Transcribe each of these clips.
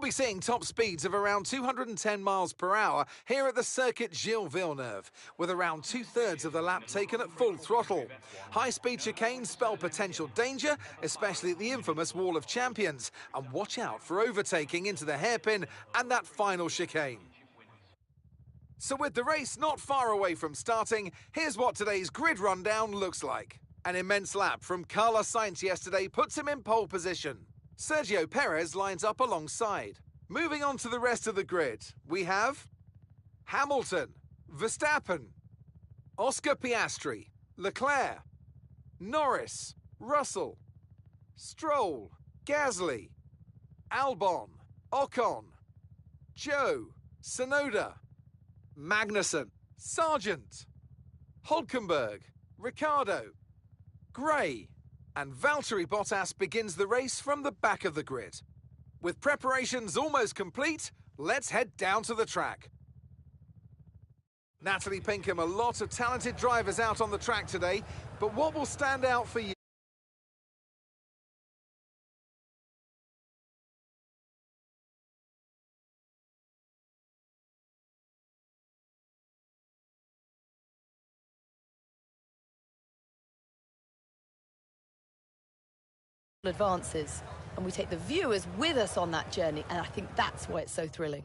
be seeing top speeds of around 210 miles per hour here at the Circuit Gilles Villeneuve, with around two-thirds of the lap taken at full throttle. High-speed chicanes spell potential danger, especially at the infamous Wall of Champions, and watch out for overtaking into the hairpin and that final chicane. So with the race not far away from starting, here's what today's grid rundown looks like. An immense lap from Carlos Sainz yesterday puts him in pole position. Sergio Perez lines up alongside. Moving on to the rest of the grid, we have Hamilton, Verstappen, Oscar Piastri, Leclerc, Norris, Russell, Stroll, Gasly, Albon, Ocon, Joe, Tsunoda, Magnussen, Sargent, Hulkenberg, Ricciardo, Gray, and Valtteri Bottas begins the race from the back of the grid. With preparations almost complete, let's head down to the track. Natalie Pinkham, a lot of talented drivers out on the track today, but what will stand out for you? Advances, and we take the viewers with us on that journey, and I think that's why it's so thrilling.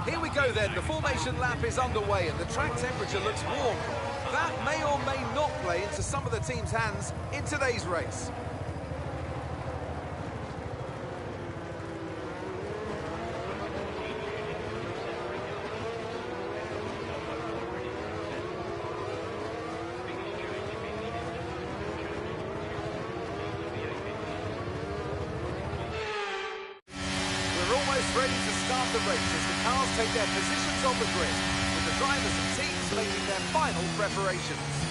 Here we go then, the formation lap is underway and the track temperature looks warm. That may or may not play into some of the team's hands in today's race. Ready to start the race as the cars take their positions on the grid, with the drivers and teams making their final preparations.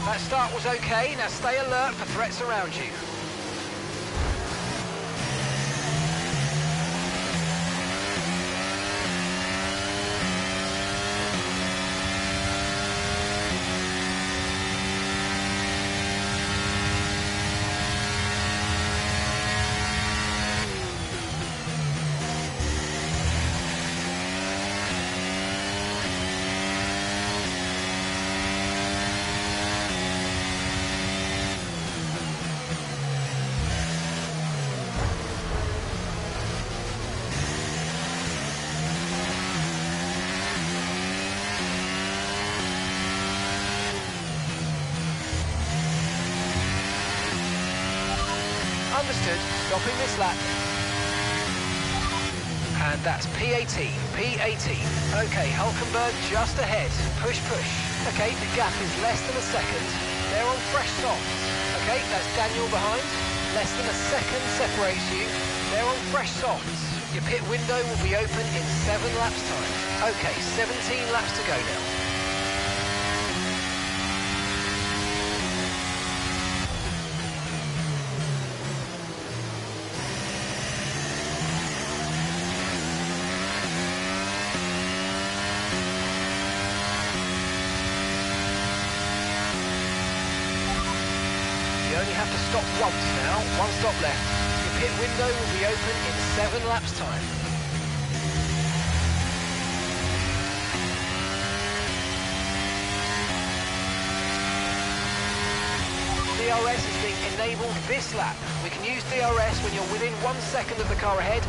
That start was okay, now stay alert for threats around you. Understood. Stopping this lap. And that's P18, P18. Okay, Hulkenberg just ahead. Push, push. Okay, the gap is less than a second. They're on fresh softs. Okay, that's Daniel behind. Less than a second separates you. They're on fresh softs. Your pit window will be open in 7 laps time. Okay, 17 laps to go now. You only have to stop once now, 1 stop left. Your pit window will be open in 7 laps time. DRS is being enabled this lap. We can use DRS when you're within 1 second of the car ahead.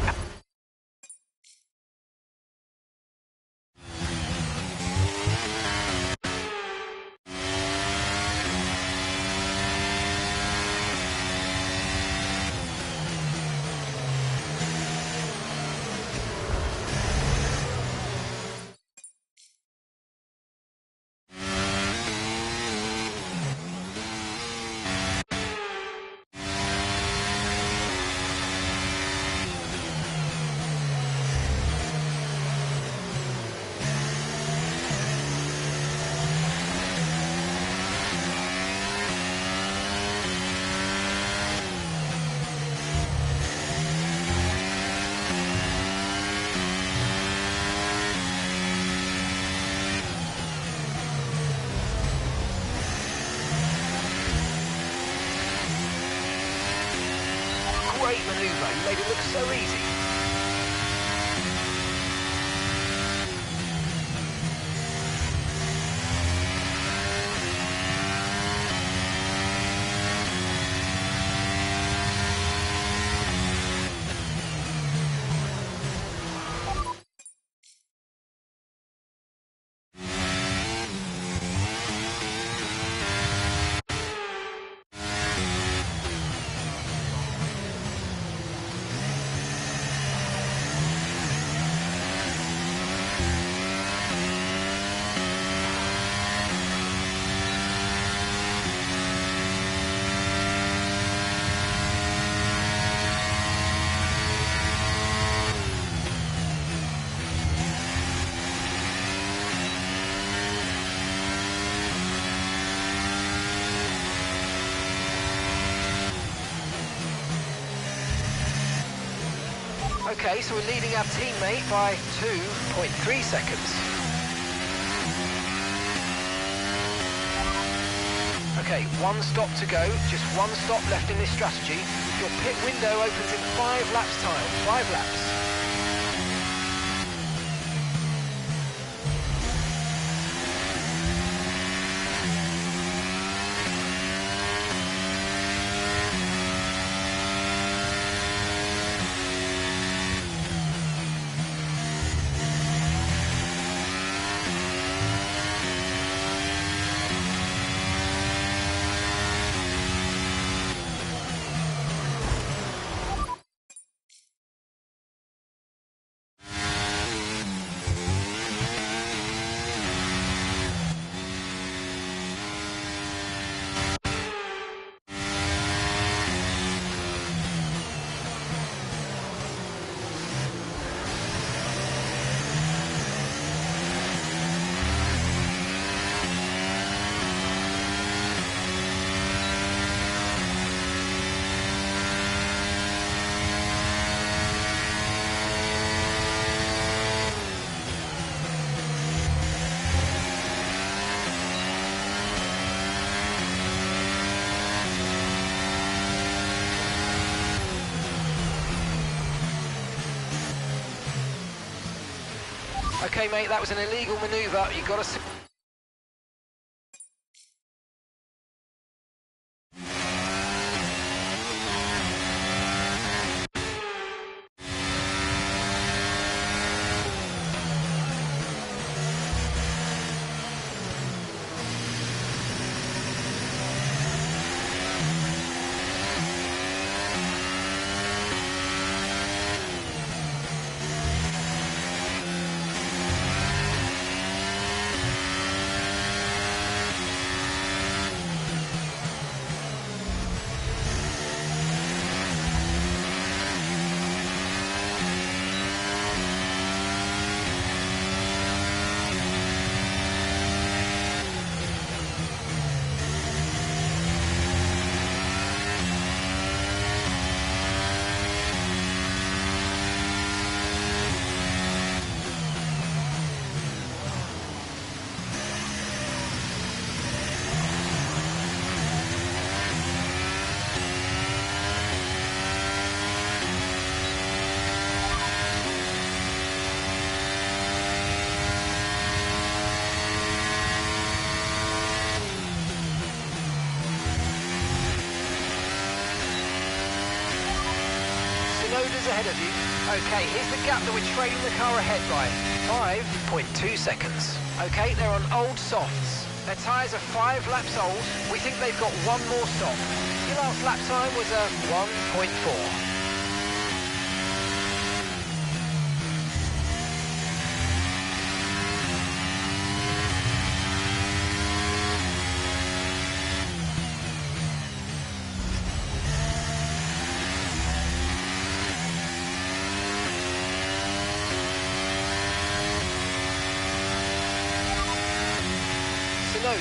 Great manoeuvre, you made it look so easy. Okay, so we're leading our teammate by 2.3 seconds. Okay, 1 stop to go, just 1 stop left in this strategy. Your pit window opens in 5 laps time, 5 laps. Okay, mate, that was an illegal manoeuvre. You've got to... ahead of you. Okay, here's the gap that we're trailing the car ahead by. 5.2 seconds. Okay, they're on old softs. Their tyres are 5 laps old. We think they've got one more stop. Your last lap time was a 1.4.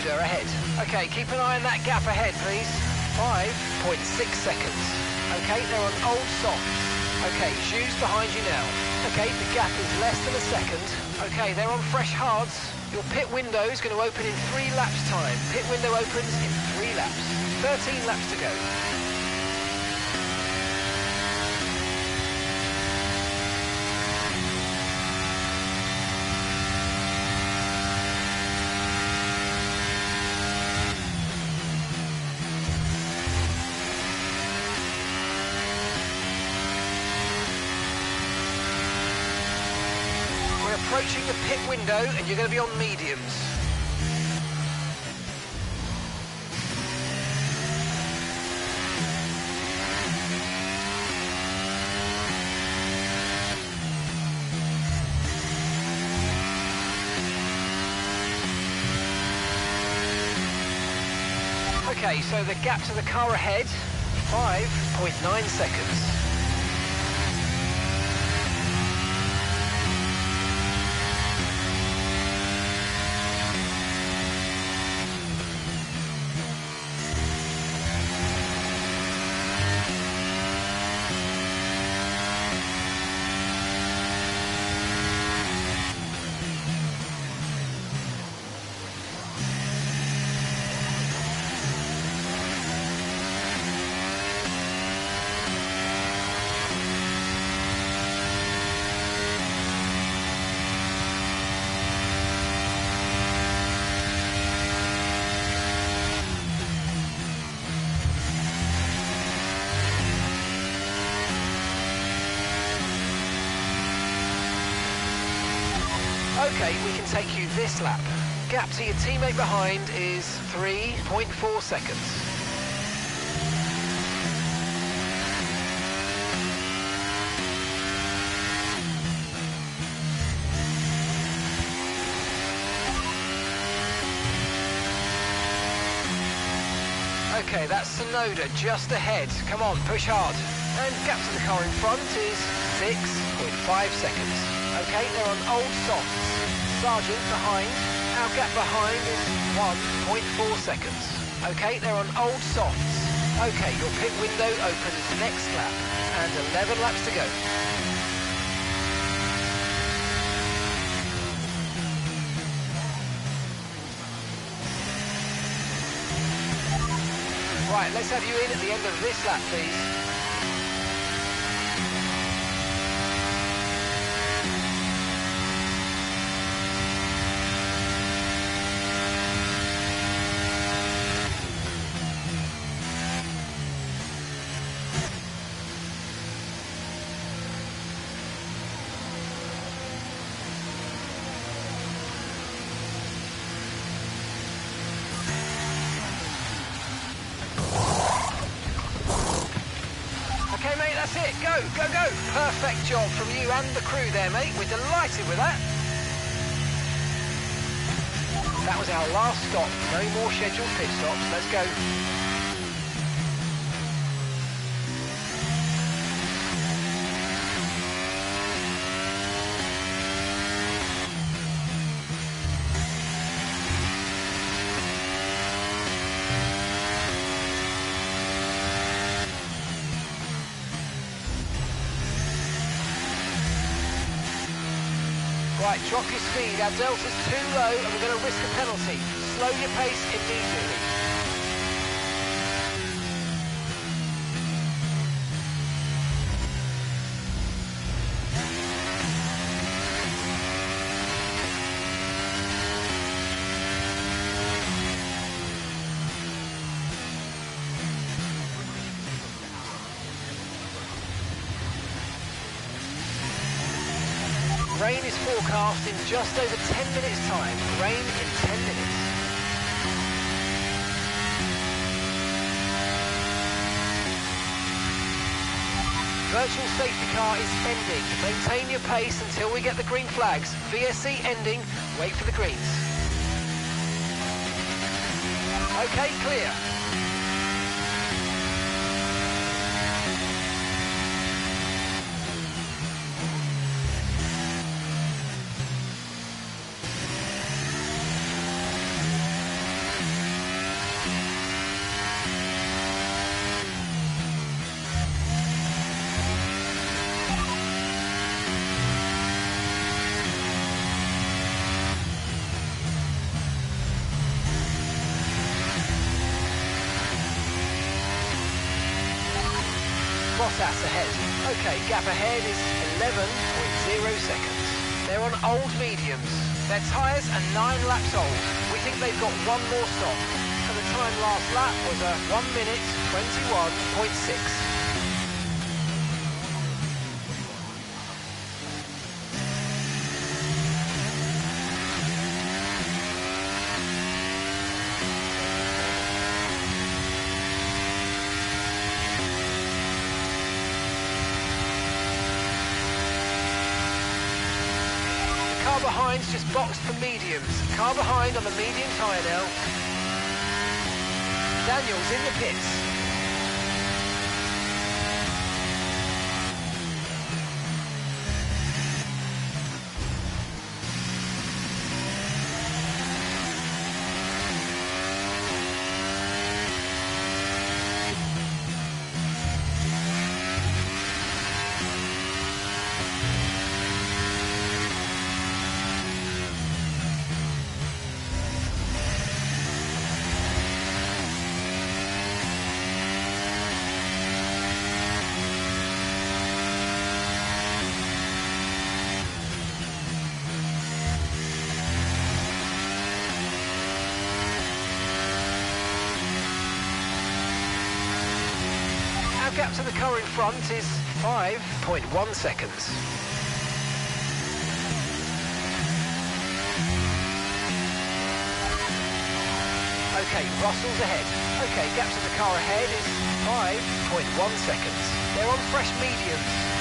Ahead. Okay, keep an eye on that gap ahead, please. 5.6 seconds. Okay, they're on old softs. Okay, shoes behind you now. Okay, the gap is less than a second. Okay, they're on fresh hards. Your pit window is going to open in 3 laps time. Pit window opens in 3 laps. 13 laps to go. Approaching the pit window and you're going to be on mediums. Okay, so the gap to the car ahead, 5.9 seconds. Okay, we can take you this lap. Gap to your teammate behind is 3.4 seconds. Okay, that's Sonoda just ahead. Come on, push hard. And gap to the car in front is 6.5 seconds. Okay, they're on old softs. Sargent behind. Our gap behind is 1.4 seconds. Okay, they're on old softs. Okay, your pit window opens next lap. And 11 laps to go. Right, let's have you in at the end of this lap, please. it. Go, go, go. Perfect job from you and the crew there, mate. We're delighted with that. That was our last stop. No more scheduled pit stops. Let's go. Right, drop your speed. Our delta's too low and we're going to risk a penalty. Slow your pace immediately. Rain is forecast in just over 10 minutes' time. Rain in 10 minutes. Virtual safety car is ending. Maintain your pace until we get the green flags. VSC ending. Wait for the greens. Okay, clear. Bottas ahead. Okay, gap ahead is 11.0 seconds. They're on old mediums. Their tyres are 9 laps old. We think they've got one more stop. And the time last lap was a 1 minute 21.6. Car behind's just boxed for mediums. Car behind on the medium tyre now. Daniel's in the pits. Gap to the car in front is 5.1 seconds. Okay, Russell's ahead. Okay, gap to the car ahead is 5.1 seconds. They're on fresh mediums.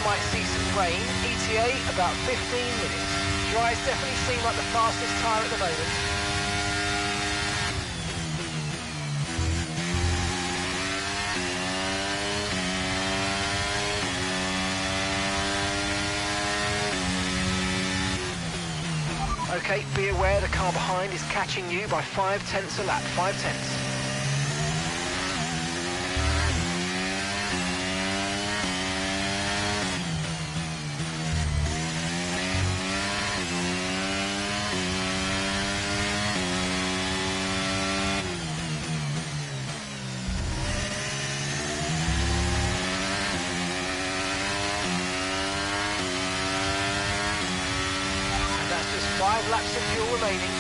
Might see some rain, ETA about 15 minutes. Dries definitely seem like the fastest tyre at the moment. Okay, be aware the car behind is catching you by 5/10 a lap, 5/10. And that's just 5 laps of fuel remaining.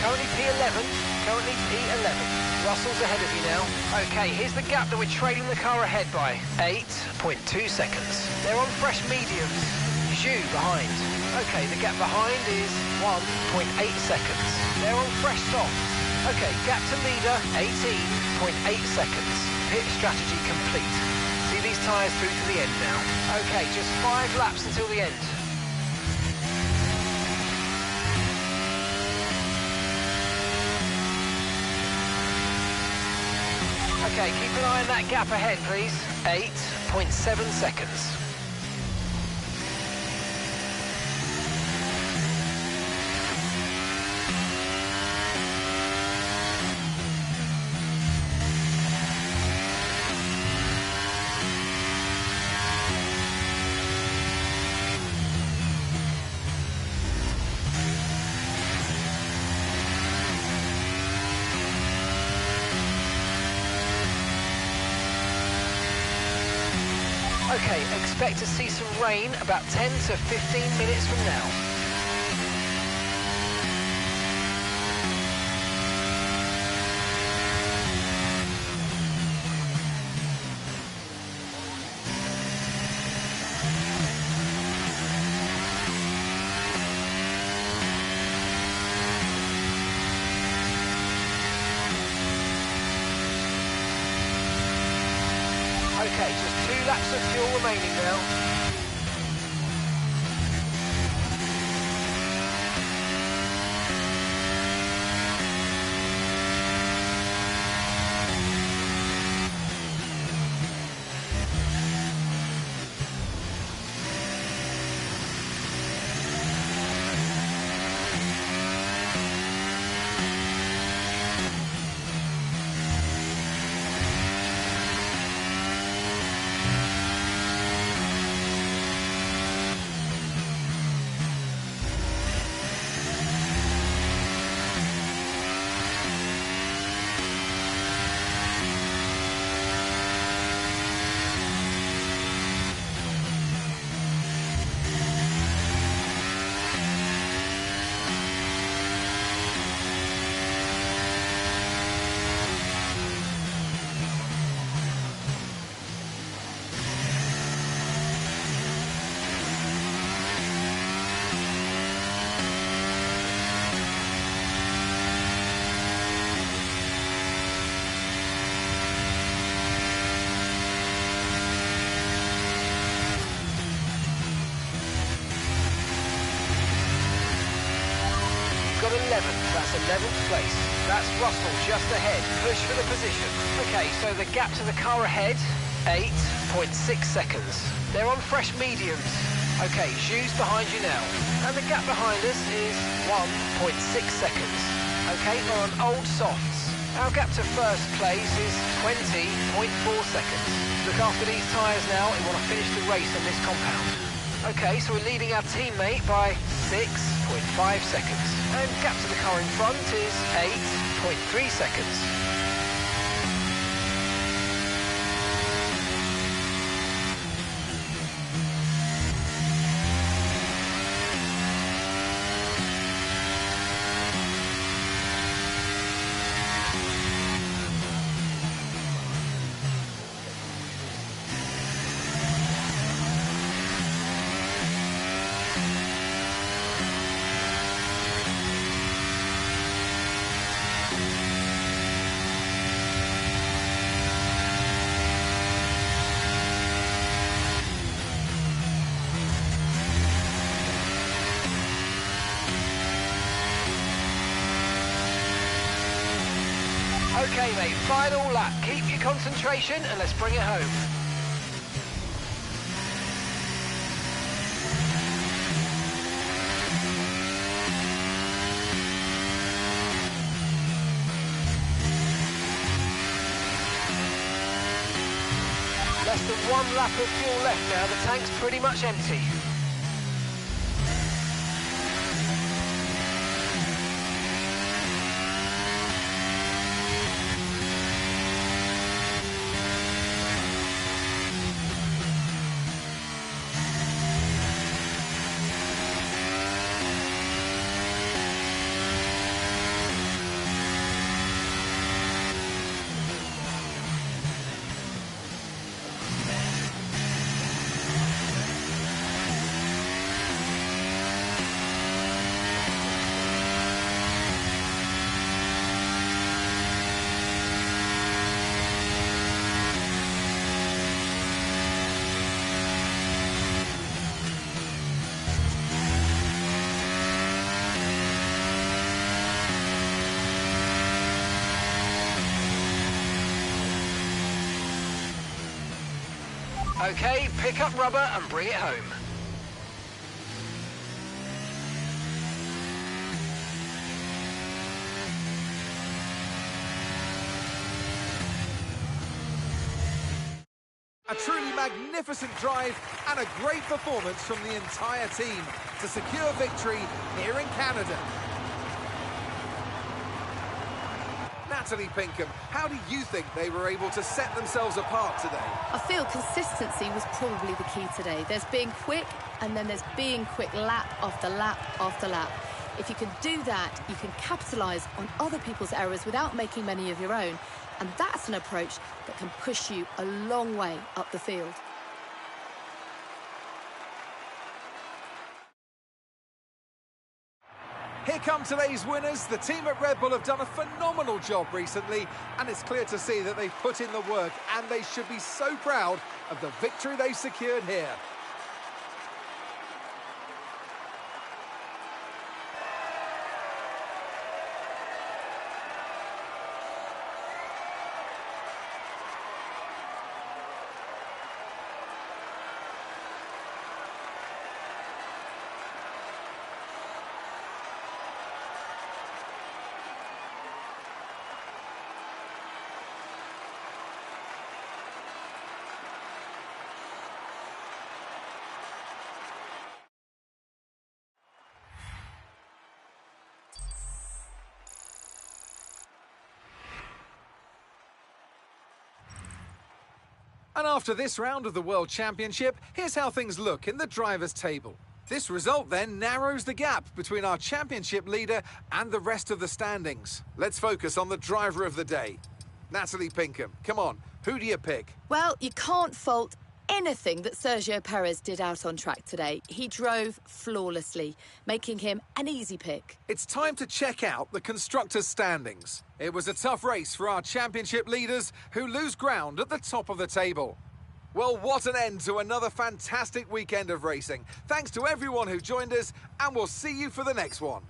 Currently P11, currently P11. Russell's ahead of you now. Okay, here's the gap that we're trailing the car ahead by. 8.2 seconds. They're on fresh mediums. Zhu behind. Okay, the gap behind is 1.8 seconds. They're on fresh softs. Okay, gap to leader, 18.8 seconds. Pit strategy complete. See these tyres through to the end now. Okay, just 5 laps until the end. Okay, keep an eye on that gap ahead, please. 8.7 seconds. Okay, expect to see some rain about 10 to 15 minutes from now. Okay, just 2 laps of fuel remaining now. to 11th place. That's Russell just ahead. Push for the position. Okay, so the gap to the car ahead, 8.6 seconds. They're on fresh mediums. Okay, shoes behind you now. And the gap behind us is 1.6 seconds. Okay, we're on old softs. Our gap to first place is 20.4 seconds. Look after these tyres now. We want to finish the race on this compound. Okay, so we're leading our teammate by 6.5 seconds. And gap to the car in front is 8.3 seconds. Okay, mate, final lap. Keep your concentration and let's bring it home. Less than 1 lap of fuel left now. The tank's pretty much empty. Okay, pick up rubber and bring it home. A truly magnificent drive and a great performance from the entire team to secure victory here in Canada. Natalie Pinkham, how do you think they were able to set themselves apart today? I feel consistency was probably the key today. There's being quick, and then there's being quick lap after lap after lap. If you can do that, you can capitalise on other people's errors without making many of your own. And that's an approach that can push you a long way up the field. Here come today's winners. The team at Red Bull have done a phenomenal job recently, and it's clear to see that they've put in the work, and they should be so proud of the victory they've secured here. And after this round of the World Championship, here's how things look in the drivers' table. This result then narrows the gap between our championship leader and the rest of the standings. Let's focus on the driver of the day. Natalie Pinkham, come on, who do you pick? Well, you can't fault anything that Sergio Perez did out on track today. He drove flawlessly, making him an easy pick. It's time to check out the constructors' standings. It was a tough race for our championship leaders who lose ground at the top of the table. Well, what an end to another fantastic weekend of racing. Thanks to everyone who joined us, and we'll see you for the next one.